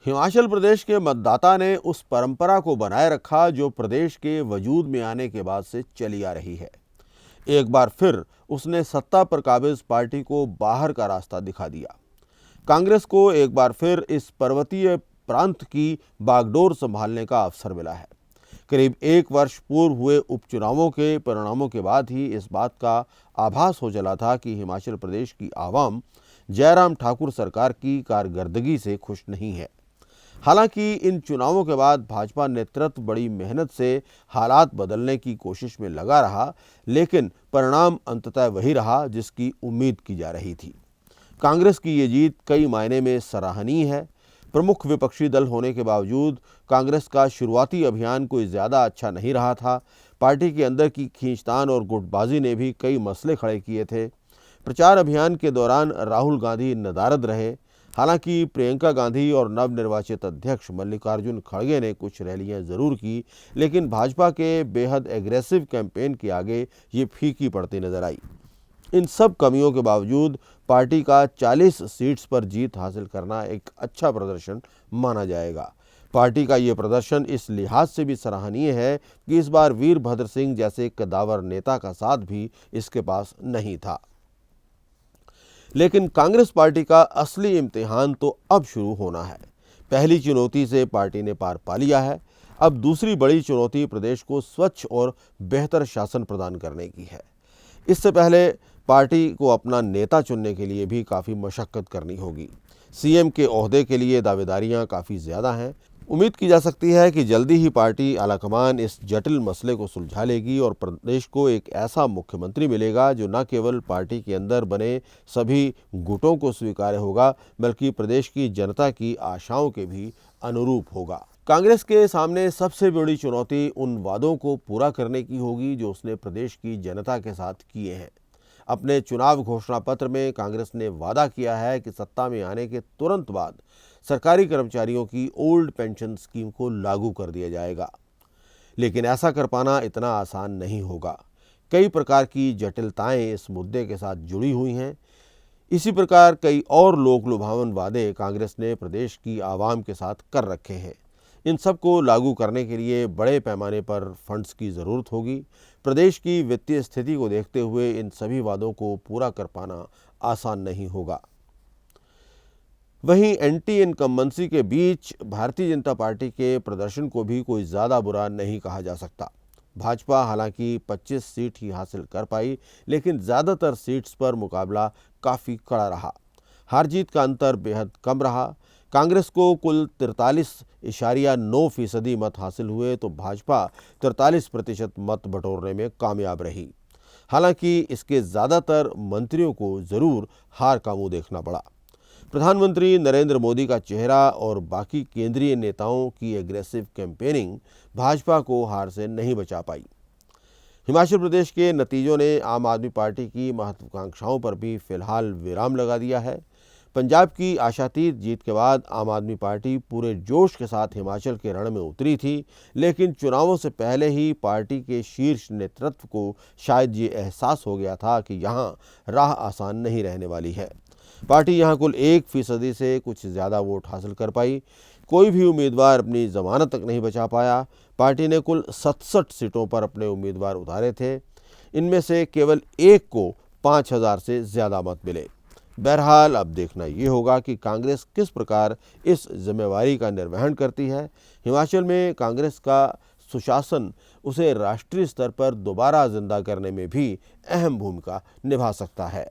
हिमाचल प्रदेश के मतदाता ने उस परंपरा को बनाए रखा जो प्रदेश के वजूद में आने के बाद से चली आ रही है। एक बार फिर उसने सत्ता पर काबिज पार्टी को बाहर का रास्ता दिखा दिया। कांग्रेस को एक बार फिर इस पर्वतीय प्रांत की बागडोर संभालने का अवसर मिला है। करीब एक वर्ष पूर्व हुए उपचुनावों के परिणामों के बाद ही इस बात का आभास हो चला था कि हिमाचल प्रदेश की आवाम जयराम ठाकुर सरकार की कारकर्दगी से खुश नहीं है। हालांकि इन चुनावों के बाद भाजपा नेतृत्व बड़ी मेहनत से हालात बदलने की कोशिश में लगा रहा, लेकिन परिणाम अंततः वही रहा जिसकी उम्मीद की जा रही थी। कांग्रेस की ये जीत कई मायने में सराहनीय है। प्रमुख विपक्षी दल होने के बावजूद कांग्रेस का शुरुआती अभियान कोई ज़्यादा अच्छा नहीं रहा था। पार्टी के अंदर की खींचतान और गुटबाजी ने भी कई मसले खड़े किए थे। प्रचार अभियान के दौरान राहुल गांधी नदारद रहे। हालांकि प्रियंका गांधी और नवनिर्वाचित अध्यक्ष मल्लिकार्जुन खड़गे ने कुछ रैलियां जरूर की, लेकिन भाजपा के बेहद एग्रेसिव कैंपेन के आगे ये फीकी पड़ती नजर आई। इन सब कमियों के बावजूद पार्टी का 40 सीट्स पर जीत हासिल करना एक अच्छा प्रदर्शन माना जाएगा। पार्टी का ये प्रदर्शन इस लिहाज से भी सराहनीय है कि इस बार वीरभद्र सिंह जैसे कद्दावर नेता का साथ भी इसके पास नहीं था। लेकिन कांग्रेस पार्टी का असली इम्तिहान तो अब शुरू होना है। पहली चुनौती से पार्टी ने पार पा लिया है। अब दूसरी बड़ी चुनौती प्रदेश को स्वच्छ और बेहतर शासन प्रदान करने की है। इससे पहले पार्टी को अपना नेता चुनने के लिए भी काफ़ी मशक्कत करनी होगी। सीएम के ओहदे के लिए दावेदारियां काफ़ी ज़्यादा हैं। उम्मीद की जा सकती है कि जल्दी ही पार्टी आलाकमान इस जटिल मसले को सुलझा लेगी और प्रदेश को एक ऐसा मुख्यमंत्री मिलेगा जो न केवल पार्टी के अंदर बने सभी गुटों को स्वीकार्य होगा, बल्कि प्रदेश की जनता की आशाओं के भी अनुरूप होगा। कांग्रेस के सामने सबसे बड़ी चुनौती उन वादों को पूरा करने की होगी जो उसने प्रदेश की जनता के साथ किए हैं। अपने चुनाव घोषणा पत्र में कांग्रेस ने वादा किया है कि सत्ता में आने के तुरंत बाद सरकारी कर्मचारियों की ओल्ड पेंशन स्कीम को लागू कर दिया जाएगा। लेकिन ऐसा कर पाना इतना आसान नहीं होगा। कई प्रकार की जटिलताएं इस मुद्दे के साथ जुड़ी हुई हैं। इसी प्रकार कई और लोक लुभावन वादे कांग्रेस ने प्रदेश की आवाम के साथ कर रखे हैं। इन सब को लागू करने के लिए बड़े पैमाने पर फंड्स की ज़रूरत होगी। प्रदेश की वित्तीय स्थिति को देखते हुए इन सभी वादों को पूरा कर पाना आसान नहीं होगा। वहीं एंटी इनकम्बेंसी के बीच भारतीय जनता पार्टी के प्रदर्शन को भी कोई ज़्यादा बुरा नहीं कहा जा सकता। भाजपा हालांकि 25 सीट ही हासिल कर पाई, लेकिन ज़्यादातर सीट्स पर मुकाबला काफ़ी कड़ा रहा। हार जीत का अंतर बेहद कम रहा। कांग्रेस को कुल 43.9% मत हासिल हुए तो भाजपा 43% मत बटोरने में कामयाब रही। हालांकि इसके ज़्यादातर मंत्रियों को ज़रूर हार का मुंह देखना पड़ा। प्रधानमंत्री नरेंद्र मोदी का चेहरा और बाकी केंद्रीय नेताओं की एग्रेसिव कैंपेनिंग भाजपा को हार से नहीं बचा पाई। हिमाचल प्रदेश के नतीजों ने आम आदमी पार्टी की महत्वाकांक्षाओं पर भी फिलहाल विराम लगा दिया है। पंजाब की आशातीत जीत के बाद आम आदमी पार्टी पूरे जोश के साथ हिमाचल के रण में उतरी थी, लेकिन चुनावों से पहले ही पार्टी के शीर्ष नेतृत्व को शायद ये एहसास हो गया था कि यहाँ राह आसान नहीं रहने वाली है। पार्टी यहाँ कुल 1% से कुछ ज़्यादा वोट हासिल कर पाई। कोई भी उम्मीदवार अपनी जमानत तक नहीं बचा पाया। पार्टी ने कुल 67 सीटों पर अपने उम्मीदवार उतारे थे। इनमें से केवल एक को 5000 से ज़्यादा मत मिले। बहरहाल अब देखना ये होगा कि कांग्रेस किस प्रकार इस जिम्मेवारी का निर्वहन करती है। हिमाचल में कांग्रेस का सुशासन उसे राष्ट्रीय स्तर पर दोबारा जिंदा करने में भी अहम भूमिका निभा सकता है।